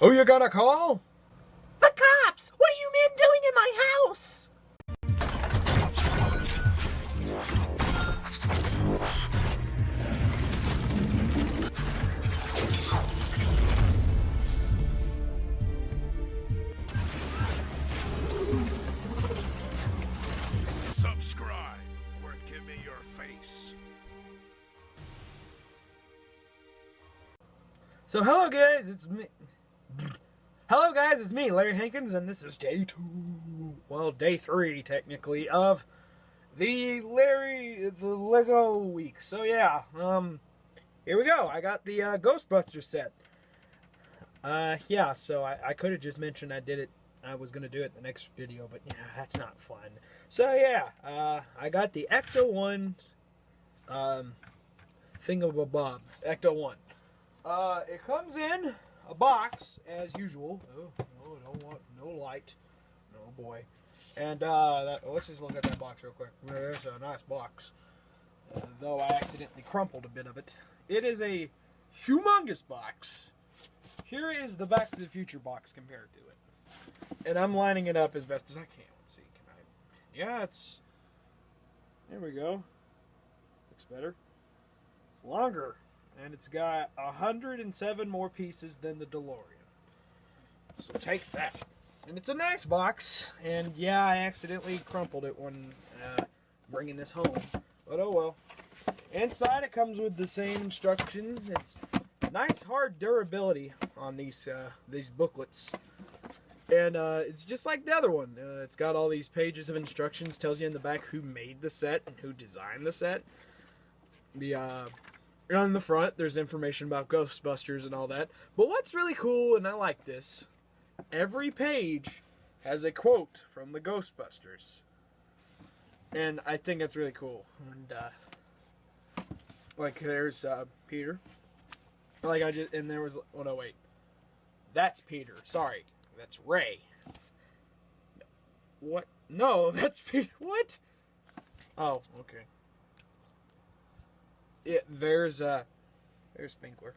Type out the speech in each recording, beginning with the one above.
Who you gonna call? The cops! What are you men doing in my house? Subscribe or give me your face. So hello guys, it's me. Hello guys, it's me, Larry Hankins, and this is day 2. Well, day 3 technically of the LEGO week. So yeah, here we go. I got the Ghostbusters set. Yeah, so I could have just mentioned I did it. I was gonna do it in the next video, but yeah, that's not fun. So yeah, I got the Ecto 1 thingamabob, Ecto 1. It comes in a box as usual. Oh, no, don't want no light. Oh boy. And let's just look at that box real quick. There's a nice box. Though I accidentally crumpled a bit of it. It is a humongous box. Here is the Back to the Future box compared to it. And I'm lining it up as best as I can. Let's see. Can I? Yeah, it's. There we go. Looks better. It's longer. And it's got 107 more pieces than the DeLorean. So take that. And it's a nice box. And yeah, I accidentally crumpled it when bringing this home. But oh well. Inside it comes with the same instructions. It's nice hard durability on these booklets. And it's just like the other one. It's got all these pages of instructions. Tells you in the back who made the set and who designed the set. On the front, there's information about Ghostbusters and all that. But what's really cool, and I like this, every page has a quote from the Ghostbusters. And I think that's really cool. And, like, there's, Peter. And there was, oh no, wait. That's Peter. Sorry. That's Ray. What? No, that's Peter. What? Oh, okay. There's Spinkler.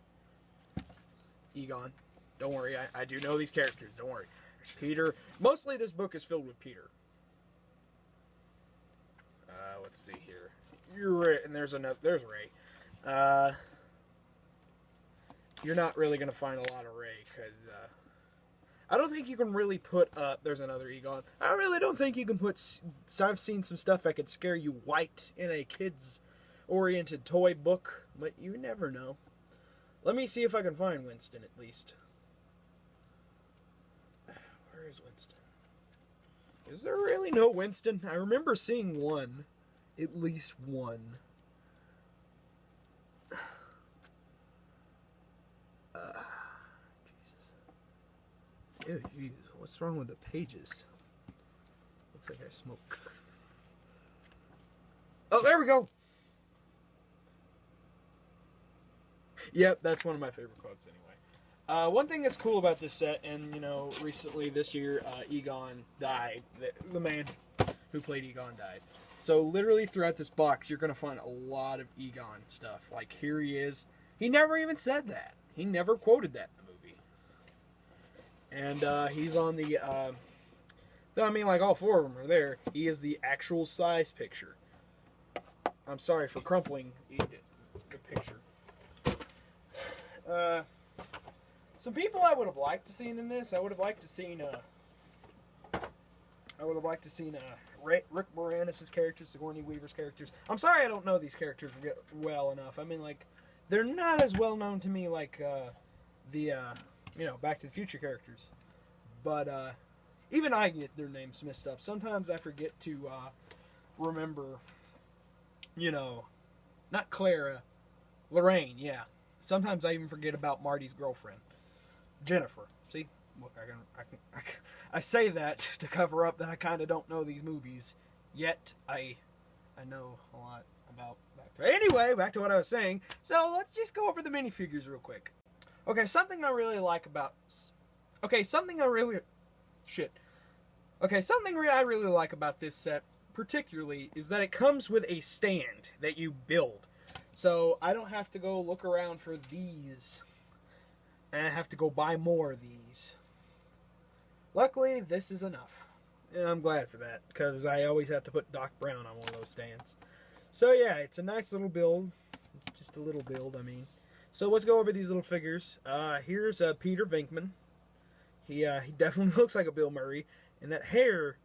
Egon. Don't worry, I do know these characters. Don't worry. There's Peter. Mostly this book is filled with Peter. Let's see here. You're right, and there's Ray. You're not really gonna find a lot of Ray because I don't think you can really put. There's another Egon. I really don't think you can put. I've seen some stuff that could scare you white in a kid's oriented toy book, but you never know. Let me see if I can find Winston at least. Where is Winston? Is there really no Winston? I remember seeing one. At least one. Jesus. Ew, Jesus. What's wrong with the pages? Looks like I smoke. Oh, there we go! Yep, that's one of my favorite quotes anyway. One thing that's cool about this set, and you know, recently this year, Egon died. The man who played Egon died. So literally throughout this box, you're going to find a lot of Egon stuff. Like here he is. He never even said that. He never quoted that in the movie. And he's on the, I mean like all 4 of them are there. He is the actual size picture. I'm sorry for crumpling the picture. Some people I would have liked to seen in this. I would have liked to seen Rick Moranis' characters, Sigourney Weaver's characters. I'm sorry I don't know these characters well enough. I mean, like, they're not as well known to me like Back to the Future characters. But even I get their names messed up. Sometimes I forget to remember, not Clara, Lorraine, yeah. Sometimes I even forget about Marty's girlfriend, Jennifer. See, look, I say that to cover up that I kind of don't know these movies. Yet I know a lot about Anyway, back to what I was saying. So let's just go over the minifigures real quick. Okay, something I really like about this set particularly is that it comes with a stand that you build. So I don't have to go look around for these. And I have to go buy more of these. these. Luckily, this is enough. And I'm glad for that, because I always have to put Doc Brown on one of those stands. So yeah, it's a nice little build. It's just a little build, I mean. So let's go over these little figures. Here's Peter Venkman. He definitely looks like a Bill Murray. And that hair...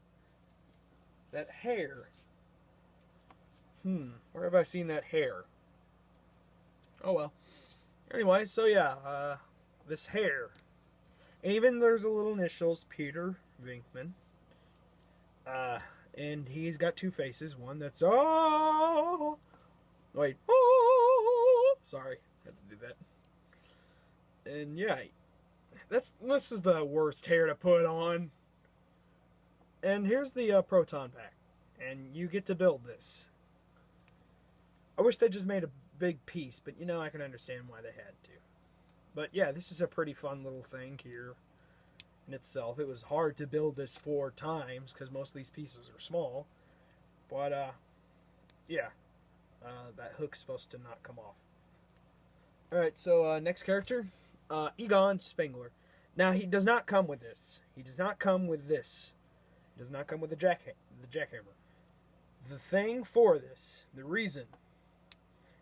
where have I seen that hair? Oh well. Anyway, so yeah, this hair. And even there's a little initials, Peter Venkman. And he's got two faces. One that's, oh! Wait, oh! Sorry, had to do that. And yeah, this is the worst hair to put on. And here's the proton pack. And you get to build this. I wish they just made a big piece, but you know, I can understand why they had to. But yeah, this is a pretty fun little thing here in itself. It was hard to build this 4 times because most of these pieces are small. But yeah, that hook's supposed to not come off. Alright, so next character, Egon Spengler. Now, he does not come with this. He does not come with this. He does not come with the jackhammer. The thing for this, the reason,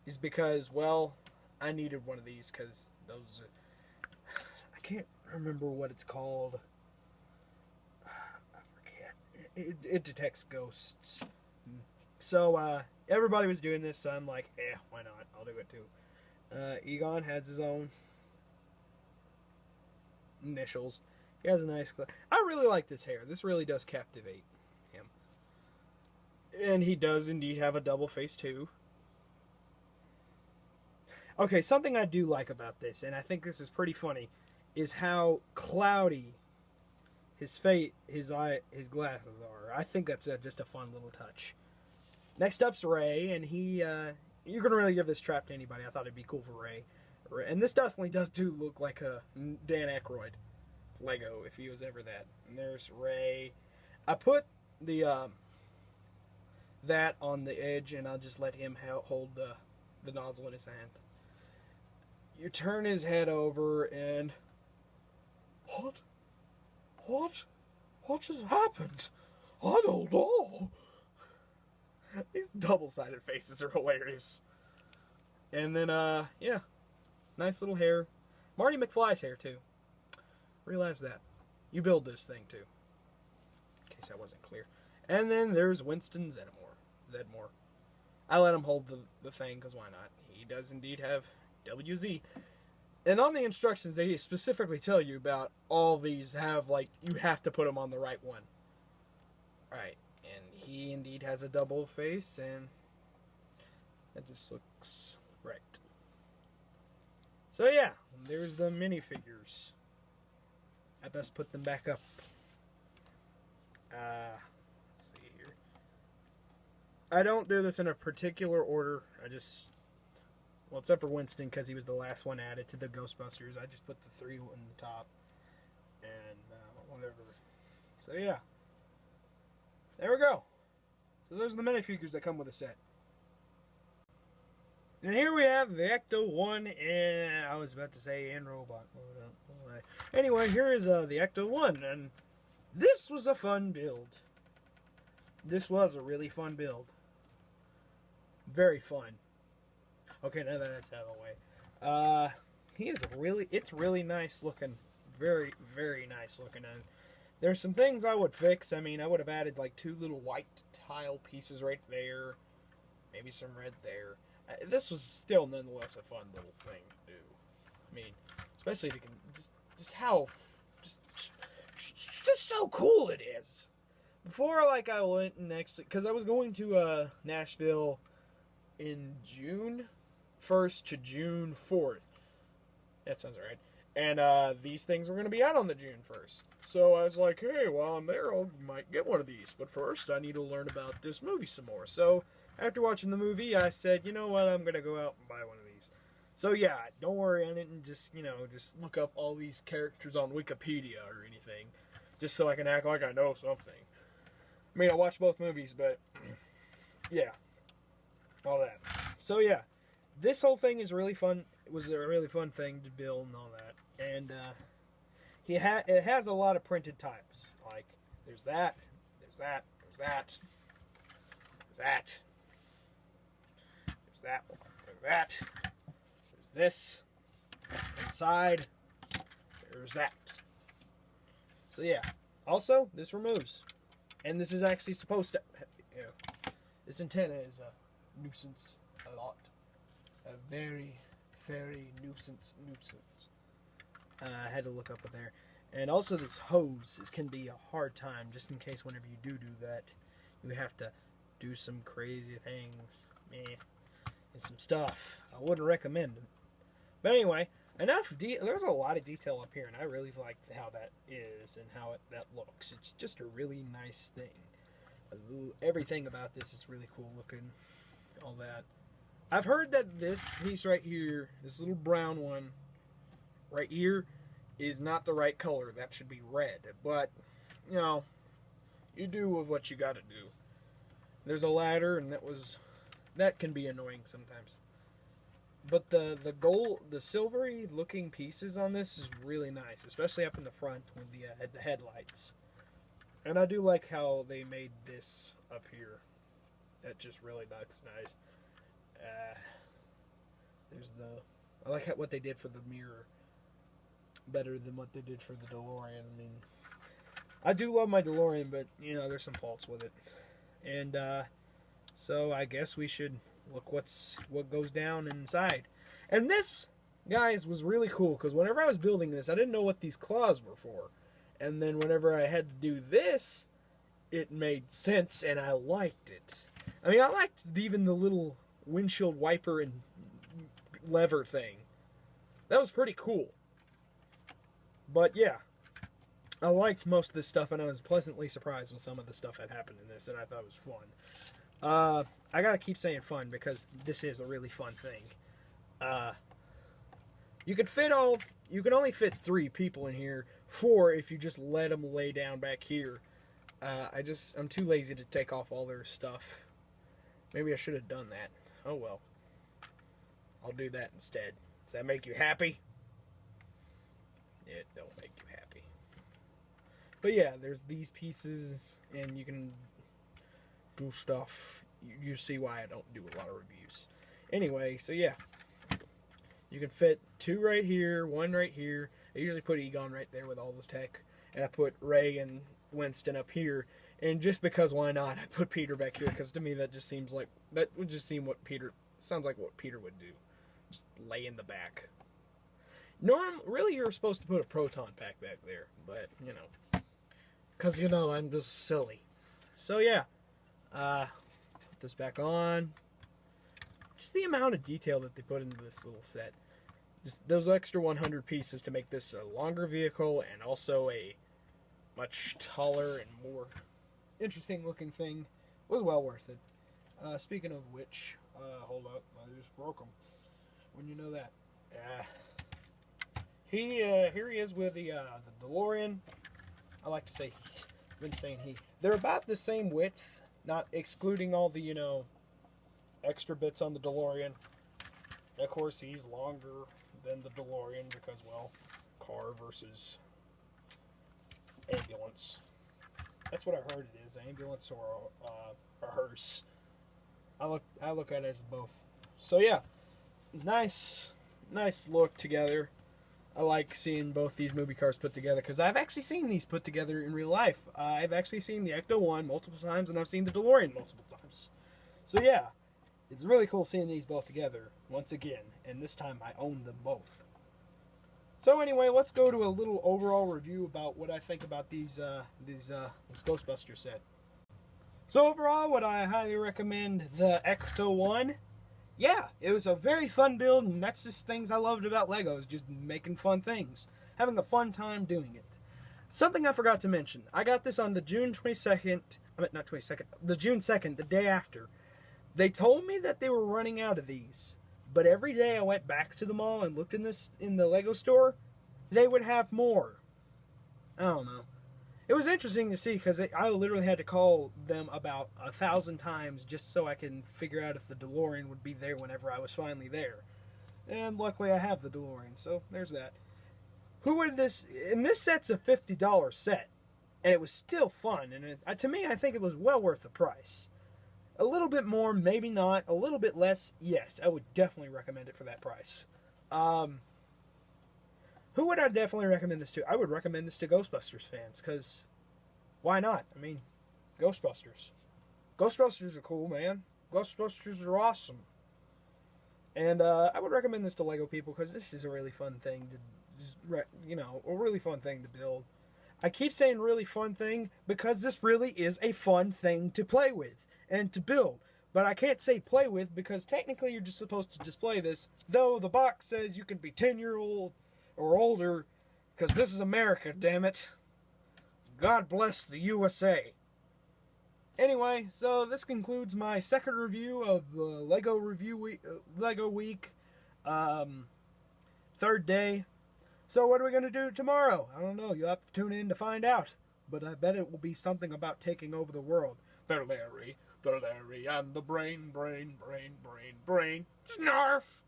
is because, well, I needed one of these because those are, I can't remember what it's called. I forget. It detects ghosts. So, everybody was doing this, so I'm like, why not? I'll do it too. Egon has his own initials. He has a nice... I really like this hair. This really does captivate him. And he does indeed have a double face too. Okay, something I do like about this, and I think this is pretty funny, is how cloudy his glasses are. I think that's just a fun little touch. Next up's Ray, and you're gonna really give this trap to anybody. I thought it'd be cool for Ray. And this definitely do look like a Dan Aykroyd Lego, if he was ever that. And there's Ray. I put the that on the edge, and I'll just let him hold the nozzle in his hand. You turn his head over, and what just happened? I don't know. These double-sided faces are hilarious. And then yeah, nice little hair. Marty McFly's hair too. Realize that. You build this thing too. In case that wasn't clear. And then there's Winston Zedmore. I let him hold the thing because why not? He does indeed have WZ. And on the instructions, they specifically tell you about all these have, like, you have to put them on the right one. Right. And he indeed has a double face, and that just looks right. So yeah, there's the minifigures. I best put them back up. Let's see here. I don't do this in a particular order. Well, except for Winston, because he was the last one added to the Ghostbusters. I just put the 3 on the top. And whatever. So yeah. There we go. So those are the minifigures that come with a set. And here we have the Ecto 1 and... I was about to say and robot. Anyway, here is the Ecto 1. And this was a fun build. This was a really fun build. Very fun. Okay, now that that's out of the way. It's really nice looking. Very, very nice looking. And there's some things I would fix. I mean, I would have added like 2 little white tile pieces right there. Maybe some red there. This was still nonetheless a fun little thing to do. I mean, especially to just how just so cool it is. Before, like, I went next, because I was going to Nashville in June 1st to June 4th. That sounds right. And these things were going to be out on the June 1st. So I was like, hey, while I'm there, I might get one of these. But first, I need to learn about this movie some more. So after watching the movie, I said, you know what, I'm going to go out and buy one of these. So yeah, don't worry, I didn't just look up all these characters on Wikipedia or anything. Just so I can act like I know something. I mean, I watched both movies, but yeah. All that. So yeah, this whole thing is really fun. It was a really fun thing to build and all that. And it has a lot of printed types. Like there's that, there's that, there's that, there's that, there's that, there's that, there's this. Inside, there's that. So yeah. Also, this removes, and this is actually supposed to. You know, this antenna is a nuisance a lot, a very, very nuisance. I had to look up there, and also this hose can be a hard time. Just in case, whenever you do that, you have to do some crazy things, and some stuff. I wouldn't recommend it. But anyway, there's a lot of detail up here, and I really like how that is and how that looks. It's just a really nice thing. Everything about this is really cool looking. All that. I've heard that this piece right here, this little brown one right here, is not the right color. That should be red. But, you know, you do with what you got to do. There's a ladder, and that can be annoying sometimes. But the silvery looking pieces on this is really nice, especially up in the front with the headlights. And I do like how they made this up here. That just really looks nice. I like what they did for the mirror better than what they did for the DeLorean. I mean, I do love my DeLorean, but you know there's some faults with it. And so I guess we should look what goes down inside. And this, guys, was really cool because whenever I was building this, I didn't know what these claws were for. And then whenever I had to do this, it made sense and I liked it. I mean, I liked even the little windshield wiper and lever thing. That was pretty cool. But yeah, I liked most of this stuff, and I was pleasantly surprised with some of the stuff that happened in this, and I thought it was fun. I gotta keep saying fun because this is a really fun thing. You can only fit 3 people in here, 4 if you just let them lay down back here. I'm too lazy to take off all their stuff. Maybe I should have done that. Oh well. I'll do that instead. Does that make you happy? It don't make you happy. But yeah, there's these pieces, and you can do stuff. You see why I don't do a lot of reviews. Anyway, so yeah. You can fit 2 right here, 1 right here. I usually put Egon right there with all the tech. And I put Ray and Winston up here. And just because why not, I put Peter back here. Because to me that would just seem sounds like what Peter would do. Just lay in the back. Really you're supposed to put a proton pack back there. But, you know. Because, you know, I'm just silly. So yeah. Put this back on. Just the amount of detail that they put into this little set. Just those extra 100 pieces to make this a longer vehicle and also a much taller and more interesting looking thing was well worth it. Speaking of which, hold up, I just broke them. When you know that. Here he is with the DeLorean. I like to say I've been saying he. They're about the same width, not excluding all the, you know, extra bits on the DeLorean. Of course, he's longer than the DeLorean because, well, car versus ambulance. That's what I heard it is, ambulance or a hearse. I look at it as both. So yeah, nice look together. I like seeing both these movie cars put together because I've actually seen these put together in real life. I've actually seen the Ecto 1 multiple times, and I've seen the DeLorean multiple times. So yeah, it's really cool seeing these both together once again, and this time I own them both. So anyway, let's go to a little overall review about what I think about this Ghostbuster set. So overall, would I highly recommend the Ecto 1? Yeah, it was a very fun build, and that's just things I loved about LEGO, is just making fun things. Having a fun time doing it. Something I forgot to mention. I got this on the June 2nd, the day after. They told me that they were running out of these. But every day I went back to the mall and looked in the LEGO store, they would have more. I don't know. It was interesting to see because I literally had to call them about 1,000 times just so I can figure out if the DeLorean would be there whenever I was finally there. And luckily I have the DeLorean, so there's that. who would this... And this set's a $50 set. And it was still fun. And to me, I think it was well worth the price. A little bit more, maybe not. A little bit less, yes. I would definitely recommend it for that price. Who would I definitely recommend this to? I would recommend this to Ghostbusters fans, because why not? I mean, Ghostbusters. Ghostbusters are cool, man. Ghostbusters are awesome. And I would recommend this to LEGO people, because this is a really fun thing to, a really fun thing to build. I keep saying really fun thing, because this really is a fun thing to play with and to build. But I can't say play with, because technically you're just supposed to display this, though the box says you can be 10-year-old or older, because this is America, damn it. God bless the USA. Anyway, so this concludes my second review of the LEGO Week, third day. So what are we going to do tomorrow? I don't know. You'll have to tune in to find out. But I bet it will be something about taking over the world. The Larry, and the brain. Snarf!